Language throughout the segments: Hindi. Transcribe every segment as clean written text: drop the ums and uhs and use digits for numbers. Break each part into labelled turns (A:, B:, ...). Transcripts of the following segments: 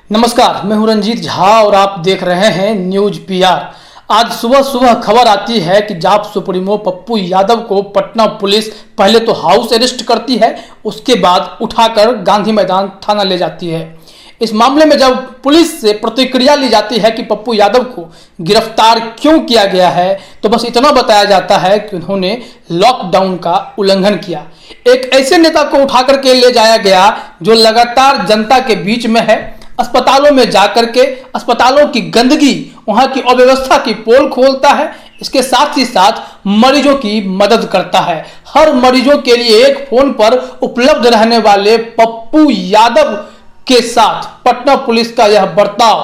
A: नमस्कार, मैं हूं रंजीत झा और आप देख रहे हैं न्यूज पीआर। आज सुबह सुबह खबर आती है कि जाप सुप्रीमो पप्पू यादव को पटना पुलिस पहले तो हाउस अरेस्ट करती है, उसके बाद उठाकर गांधी मैदान थाना ले जाती है। इस मामले में जब पुलिस से प्रतिक्रिया ली जाती है कि पप्पू यादव को गिरफ्तार क्यों किया गया है, तो बस इतना बताया जाता है कि उन्होंने लॉकडाउन का उल्लंघन किया। एक ऐसे नेता को उठा करके ले जाया गया जो लगातार जनता के बीच में है, अस्पतालों में जाकर के अस्पतालों की गंदगी, वहां की अव्यवस्था की पोल खोलता है। इसके साथ ही साथ मरीजों की मदद करता है। हर मरीजों के लिए एक फोन पर उपलब्ध रहने वाले पप्पू यादव के साथ पटना पुलिस का यह बर्ताव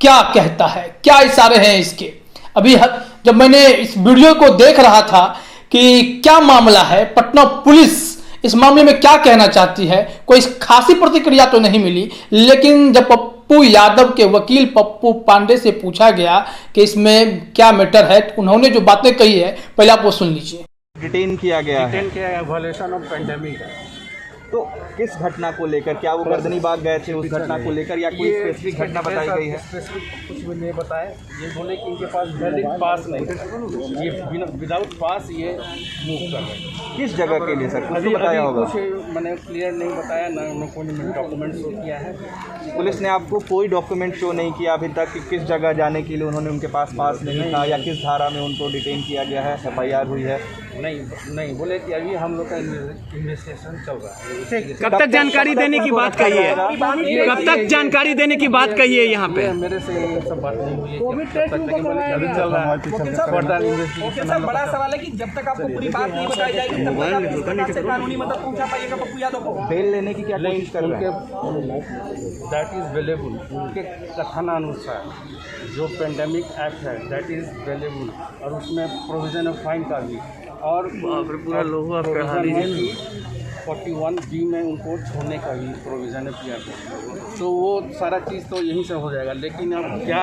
A: क्या कहता है, क्या इशारे हैं इसके। अभी जब मैंने इस वीडियो को देख रहा था कि क्या मामला है, पटना पुलिस इस मामले में क्या कहना चाहती है, कोई खासी प्रतिक्रिया तो नहीं मिली। लेकिन जब पप्पू यादव के वकील पप्पू पांडे से पूछा गया कि इसमें क्या मैटर है, तो उन्होंने जो बातें कही है पहले आप वो सुन लीजिए।
B: डिटेन किया गया है
C: वायलेशन ऑफ पेंडेमिक।
B: तो किस घटना को लेकर, क्या वो गर्दनी बाग गए थे उस घटना को लेकर, या कोई स्पेसिफिक घटना बताई गई है?
C: स्पेसिफिक कुछ भी नहीं बताए। ये बोले कि इनके पास वैलिड पास नहीं, ये विदाउट पास ये मूव कर रहे हैं।
B: किस जगह के लिए सर, कुछ
C: अभी
B: बताया होगा?
C: कुछ मैंने क्लियर नहीं बताया, ना उन्होंने कोई डॉक्यूमेंट शो किया है।
B: पुलिस ने आपको कोई डॉक्यूमेंट शो नहीं किया अभी तक कि किस जगह जाने के लिए उन्होंने, उनके पास नहीं था, या किस धारा में उनको डिटेन किया गया है, FIR हुई है?
C: नहीं बोले कि अभी हम लोग का इन्वेस्टिगेशन चल रहा है।
D: कब तक जानकारी देने की बात कही है? कब तक जानकारी देने की बात कही है यहाँ पे?
C: मेरे से ये सब बात नहीं हुई है। अभी चल रहा है।
E: बड़ा सवाल है कि जब तक आपको पूरी बात नहीं बताई जाएगी तब तक आप किस प्रकार से कानूनी मदद पहुंचा पाइएगा पप्पू यादव को?
B: बेल लेने की क्या कोशिश कर रहे हैं?
C: That is bailable. उनके कथनानुसार जो पेंडेमिक एक्ट है दैट इज वेलेबल, और उसमें प्रोविजन ऑफ फाइन का भी, और
D: पूरा लोगो आप कढ़ा लीजिए।
C: 41B में उनको छोड़ने का भी प्रोविज़न है किया गया। तो वो सारा चीज़ तो यहीं से हो जाएगा। लेकिन अब क्या,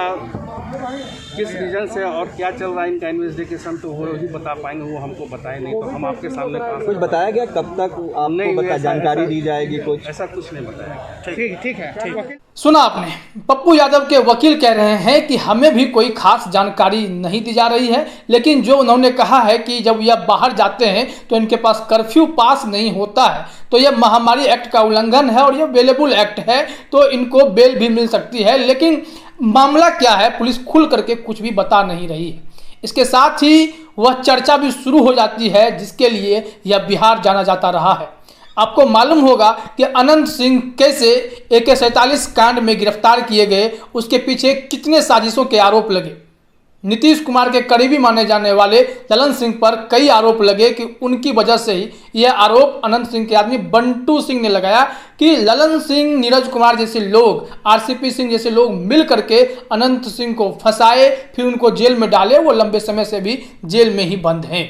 C: किस रीजन से और क्या चल रहा है इनका इन्वेस्टिगेशन, तो वो ही बता पाएंगे। वो हमको बताए नहीं, तो हम आपके सामने
B: कुछ बताया गया कब तक आपको जानकारी दी जाएगी? कुछ
C: ऐसा कुछ नहीं बताया।
D: ठीक है।
A: सुना आपने, पप्पू यादव के वकील कह रहे हैं कि हमें भी कोई खास जानकारी नहीं दी जा रही है, लेकिन जो उन्होंने कहा है कि जब यह बाहर जाते हैं तो इनके पास कर्फ्यू पास नहीं होता है, तो यह महामारी एक्ट का उल्लंघन है और यह वेलेबल एक्ट है, तो इनको बेल भी मिल सकती है। लेकिन मामला क्या है, पुलिस खुल करके कुछ भी बता नहीं रही है। इसके साथ ही वह चर्चा भी शुरू हो जाती है जिसके लिए यह बिहार जाना जाता रहा है। आपको मालूम होगा कि अनंत सिंह कैसे AK-47 कांड में गिरफ्तार किए गए, उसके पीछे कितने साजिशों के आरोप लगे। नीतीश कुमार के करीबी माने जाने वाले ललन सिंह पर कई आरोप लगे कि उनकी वजह से ही यह आरोप अनंत सिंह के आदमी बंटू सिंह ने लगाया कि ललन सिंह, नीरज कुमार जैसे लोग, RCP सिंह जैसे लोग मिल करके अनंत सिंह को फंसाए, फिर उनको जेल में डाले। वो लंबे समय से भी जेल में ही बंद हैं।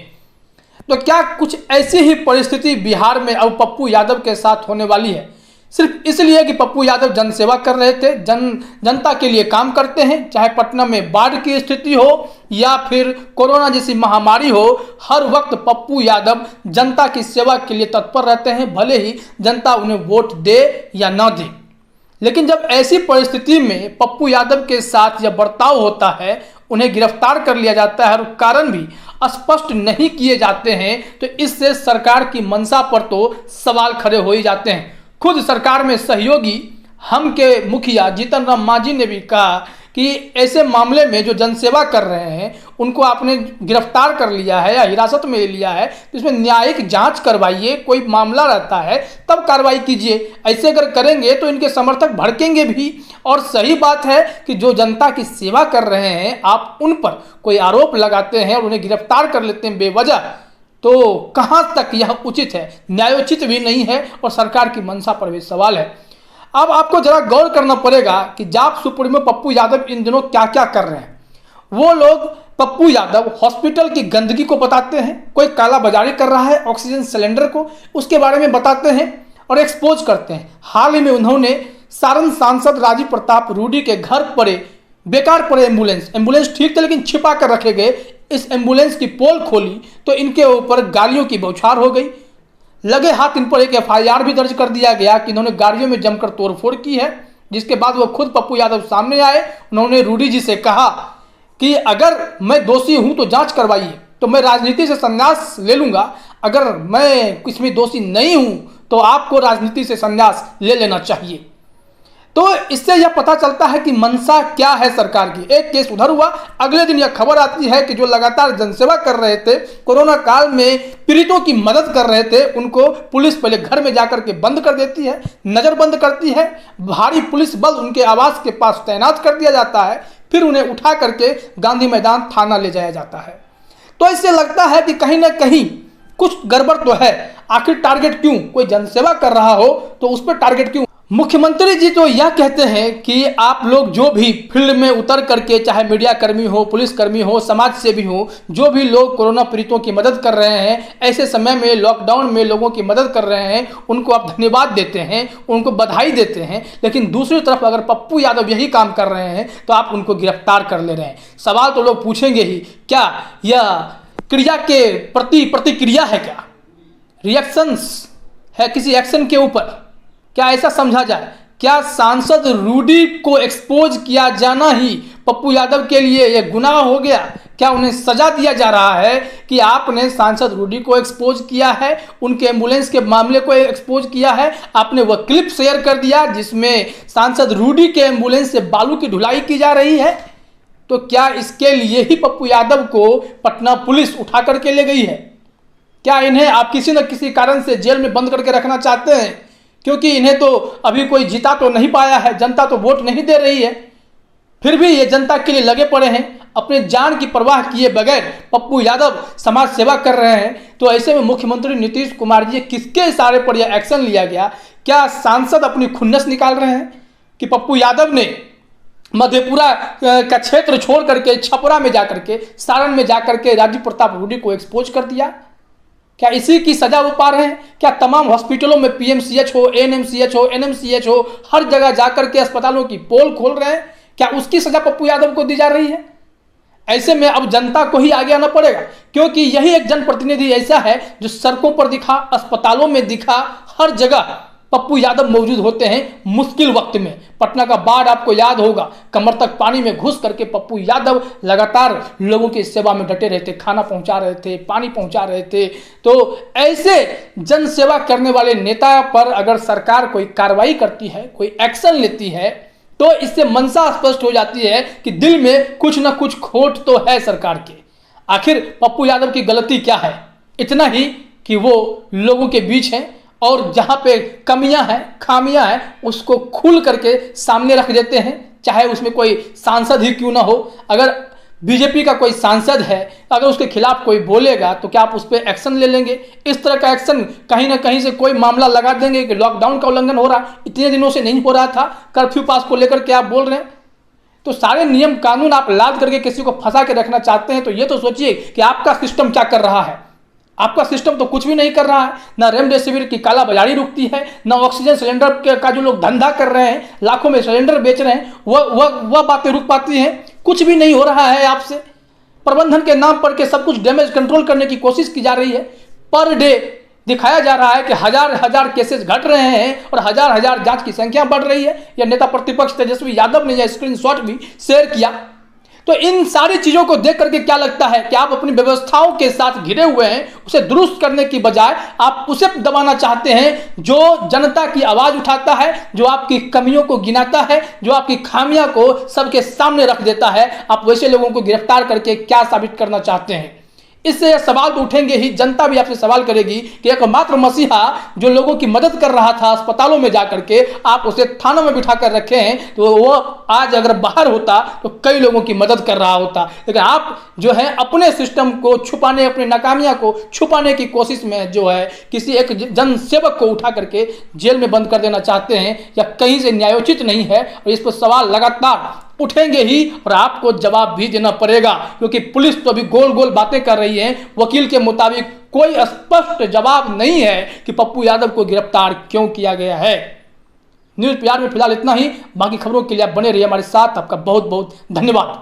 A: तो क्या कुछ ऐसी ही परिस्थिति बिहार में अब पप्पू यादव के साथ होने वाली है, सिर्फ इसलिए कि पप्पू यादव जनसेवा कर रहे थे, जनता के लिए काम करते हैं। चाहे पटना में बाढ़ की स्थिति हो या फिर कोरोना जैसी महामारी हो, हर वक्त पप्पू यादव जनता की सेवा के लिए तत्पर रहते हैं, भले ही जनता उन्हें वोट दे या न दे। लेकिन जब ऐसी परिस्थिति में पप्पू यादव के साथ यह बर्ताव होता है, उन्हें गिरफ्तार कर लिया जाता है और कारण भी स्पष्ट नहीं किए जाते हैं, तो इससे सरकार की मंशा पर तो सवाल खड़े हो ही जाते हैं। खुद सरकार में सहयोगी हम के मुखिया जीतन राम मांझी ने भी कहा कि ऐसे मामले में जो जनसेवा कर रहे हैं उनको आपने गिरफ्तार कर लिया है या हिरासत में ले लिया है, तो इसमें न्यायिक जांच करवाइए। कोई मामला रहता है तब कार्रवाई कीजिए। ऐसे अगर करेंगे तो इनके समर्थक भड़केंगे भी। और सही बात है कि जो जनता की सेवा कर रहे हैं, आप उन पर कोई आरोप लगाते हैं और उन्हें गिरफ्तार कर लेते हैं बेवजह, तो कहाँ तक यह उचित है? न्यायोचित भी नहीं है और सरकार की मंशा पर भी सवाल है। अब आपको जरा गौर करना पड़ेगा कि जाप सुप्रीमो पप्पू यादव इन दिनों क्या क्या कर रहे हैं। वो लोग, पप्पू यादव हॉस्पिटल की गंदगी को बताते हैं, कोई काला बाजारी कर रहा है ऑक्सीजन सिलेंडर को, उसके बारे में बताते हैं और एक्सपोज करते हैं। हाल ही में उन्होंने सारण सांसद राजीव प्रताप रूडी के घर पड़े, बेकार पड़े एम्बुलेंस ठीक थे लेकिन छिपा कर रखे गए, इस एम्बुलेंस की पोल खोली तो इनके ऊपर गालियों की बौछार हो गई। लगे हाथ इन पर एक FIR भी दर्ज कर दिया गया कि इन्होंने गाड़ियों में जमकर तोड़फोड़ की है। जिसके बाद वो खुद पप्पू यादव सामने आए। उन्होंने रूडी जी से कहा कि अगर मैं दोषी हूं तो जांच करवाइए, तो मैं राजनीति से संन्यास ले लूंगा, अगर मैं इसमें दोषी नहीं हूं तो आपको राजनीति से संन्यास ले लेना चाहिए। तो इससे यह पता चलता है कि मंशा क्या है सरकार की। एक केस उधर हुआ, अगले दिन यह खबर आती है कि जो लगातार जनसेवा कर रहे थे, कोरोना काल में पीड़ितों की मदद कर रहे थे, उनको पुलिस पहले घर में जाकर के बंद कर देती है, नजरबंद करती है, भारी पुलिस बल उनके आवास के पास तैनात कर दिया जाता है, फिर उन्हें उठा करके गांधी मैदान थाना ले जाया जाता है। तो इससे लगता है कि कहीं ना कहीं कुछ गड़बड़ तो है। आखिर टारगेट क्यों? कोई जनसेवा कर रहा हो तो उस पर टारगेट क्यों? मुख्यमंत्री जी तो यह कहते हैं कि आप लोग जो भी फील्ड में उतर करके, चाहे मीडिया कर्मी हो, पुलिस कर्मी हो, समाज सेवी हो, जो भी लोग कोरोना पीड़ितों की मदद कर रहे हैं, ऐसे समय में लॉकडाउन में लोगों की मदद कर रहे हैं, उनको आप धन्यवाद देते हैं, उनको बधाई देते हैं। लेकिन दूसरी तरफ अगर पप्पू यादव यही काम कर रहे हैं तो आप उनको गिरफ्तार कर ले रहे हैं। सवाल तो लोग पूछेंगे ही, क्या यह क्रिया के प्रति प्रतिक्रिया है? क्या रिएक्शंस है किसी एक्शन के ऊपर? क्या ऐसा समझा जाए? क्या सांसद रूडी को एक्सपोज किया जाना ही पप्पू यादव के लिए यह गुनाह हो गया? क्या उन्हें सजा दिया जा रहा है कि आपने सांसद रूडी को एक्सपोज किया है, उनके एम्बुलेंस के मामले को एक्सपोज किया है, आपने वह क्लिप शेयर कर दिया जिसमें सांसद रूडी के एम्बुलेंस से बालू की ढुलाई की जा रही है? तो क्या इसके लिए ही पप्पू यादव को पटना पुलिस उठा करके ले गई है? क्या इन्हें आप किसी न किसी कारण से जेल में बंद करके रखना चाहते हैं? क्योंकि इन्हें तो अभी कोई जीता तो नहीं पाया है, जनता तो वोट नहीं दे रही है, फिर भी ये जनता के लिए लगे पड़े हैं, अपने जान की परवाह किए बगैर पप्पू यादव समाज सेवा कर रहे हैं। तो ऐसे में मुख्यमंत्री नीतीश कुमार जी किसके इशारे पर यह एक्शन लिया गया? क्या सांसद अपनी खुन्नस निकाल रहे हैं कि पप्पू यादव ने मधेपुरा का क्षेत्र छोड़ करके छपरा में जाकर के, सारण में जाकर के राजीव प्रताप रूडी को एक्सपोज कर दिया? क्या इसी की सजा वो पा रहे हैं? क्या तमाम हॉस्पिटलों में पीएमसीएच हो, एएनएमसीएच हो, एनएमसीएच हो, हर जगह जाकर के अस्पतालों की पोल खोल रहे हैं? क्या उसकी सजा पप्पू यादव को दी जा रही है? ऐसे में अब जनता को ही आगे आना पड़ेगा, क्योंकि यही एक जनप्रतिनिधि ऐसा है जो सड़कों पर दिखा, अस्पतालों में दिखा, हर जगह पप्पू यादव मौजूद होते हैं मुश्किल वक्त में। पटना का बाढ़ आपको याद होगा, कमर तक पानी में घुस करके पप्पू यादव लगातार लोगों की सेवा में डटे रहते, खाना पहुंचा रहे थे, पानी पहुंचा रहे थे। तो ऐसे जन सेवा करने वाले नेता पर अगर सरकार कोई कार्रवाई करती है, कोई एक्शन लेती है, तो इससे मंशा स्पष्ट हो जाती है कि दिल में कुछ ना कुछ खोट तो है सरकार के। आखिर पप्पू यादव की गलती क्या है? इतना ही कि वो लोगों के बीच हैं और जहां पे कमियां हैं, खामियां हैं, उसको खुल करके सामने रख देते हैं, चाहे उसमें कोई सांसद ही क्यों ना हो। अगर बीजेपी का कोई सांसद है, अगर उसके खिलाफ कोई बोलेगा तो क्या आप उस पर एक्शन ले लेंगे? इस तरह का एक्शन कहीं ना कहीं से कोई मामला लगा देंगे कि लॉकडाउन का उल्लंघन हो रहा, इतने दिनों से नहीं हो रहा था, कर्फ्यू पास को लेकर के आप बोल रहे हैं। तो सारे नियम कानून आप लाद करके किसी को फंसा के रखना चाहते हैं, तो ये तो सोचिए कि आपका सिस्टम क्या कर रहा है। आपका सिस्टम तो कुछ भी नहीं कर रहा है। ना रेमडेसिविर की काला बाजारी रुकती है, ना ऑक्सीजन सिलेंडर का जो लोग धंधा कर रहे हैं, लाखों में सिलेंडर बेच रहे हैं, वह बातें रुक पाती हैं। कुछ भी नहीं हो रहा है आपसे। प्रबंधन के नाम पर के सब कुछ डैमेज कंट्रोल करने की कोशिश की जा रही है। पर डे दिखाया जा रहा है कि हजार केसेस घट रहे हैं और हजार जांच की संख्या बढ़ रही है। यह नेता प्रतिपक्ष तेजस्वी यादव ने यह स्क्रीनशॉट भी शेयर किया। तो इन सारी चीजों को देख करके क्या लगता है कि आप अपनी व्यवस्थाओं के साथ घिरे हुए हैं, उसे दुरुस्त करने की बजाय आप उसे दबाना चाहते हैं जो जनता की आवाज उठाता है, जो आपकी कमियों को गिनाता है, जो आपकी खामियां को सबके सामने रख देता है। आप वैसे लोगों को गिरफ्तार करके क्या साबित करना चाहते हैं? इससे यह सवाल तो उठेंगे ही, जनता भी आपसे सवाल करेगी कि एकमात्र मसीहा जो लोगों की मदद कर रहा था अस्पतालों में जाकर के, आप उसे थानों में बिठा कर रखे हैं, तो वो आज अगर बाहर होता तो कई लोगों की मदद कर रहा होता। लेकिन आप जो है अपने सिस्टम को छुपाने, अपनी नाकामियां को छुपाने की कोशिश में जो है किसी एक जन सेवक को उठा करके जेल में बंद कर देना चाहते हैं, या कहीं से न्यायोचित नहीं है। और इस पर सवाल लगातार उठेंगे ही और आपको जवाब भी देना पड़ेगा, क्योंकि पुलिस तो अभी गोल गोल बातें कर रही है। वकील के मुताबिक कोई स्पष्ट जवाब नहीं है कि पप्पू यादव को गिरफ्तार क्यों किया गया है। न्यूज़ PR में फिलहाल इतना ही। बाकी खबरों के लिए आप बने रहिए हमारे साथ। आपका बहुत बहुत धन्यवाद।